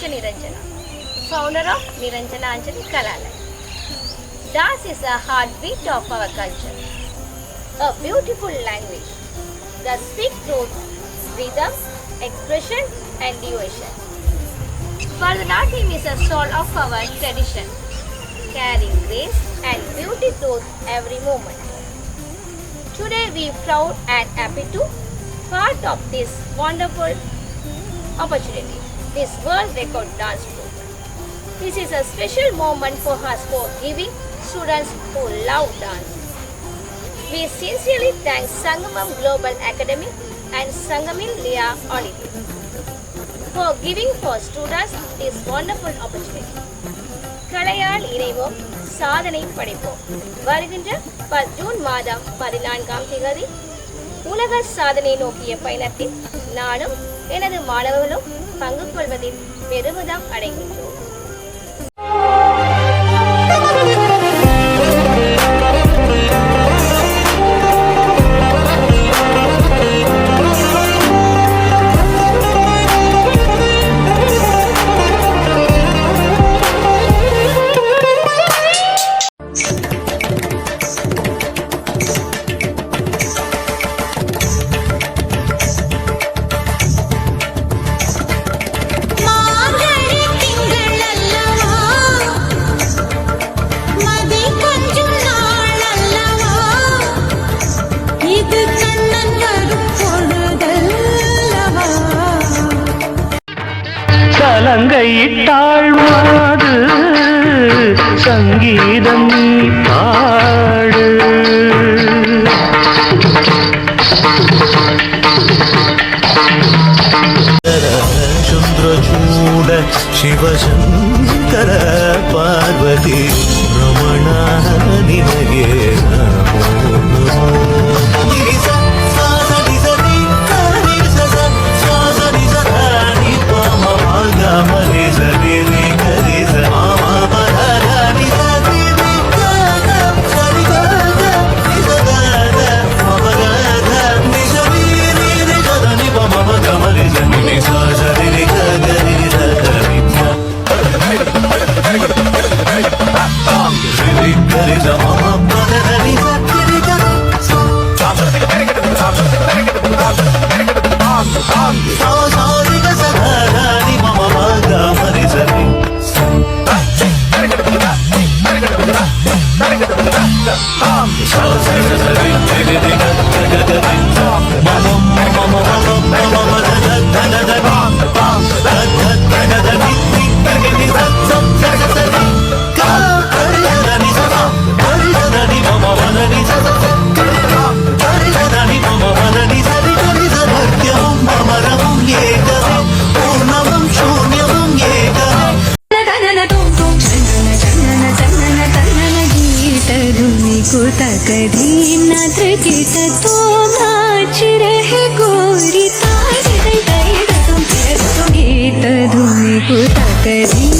Teacher Niranjana, founder of Niranjana Anjali Kalalaya. Dance is the heartbeat of our culture, a beautiful language that speaks truth, rhythm, expression and devotion. Bharatanatyam is the soul of our tradition, carrying grace and beauty through every moment. Today we are proud and happy to part of this wonderful opportunity, this world record dance program. This is a special moment for us for giving students who love dance. We sincerely thank Sangamam Global Academy and Sangamil Leah Auditorium for giving for students this wonderful opportunity. கலையால் இணைவோம், சாதனை படைப்போம். வருகின்ற June மாதம் 14ஆம் தேதி உலக சாதனை நோக்கிய பயணத்தில் நானும் எனது மாணவர்களும் பங்கு கொள்வதில் பெருமிதம் அடைகின்றோம். சலங்கையிட்டாள் மாது சங்கீதம் நீ பாடு. சுந்திரசூட சிவசங்கர பார்வதி ரமண நினையே कधी नात्र गीत तो नाच रहे गोरी तारे गीत धूमी कुता कधी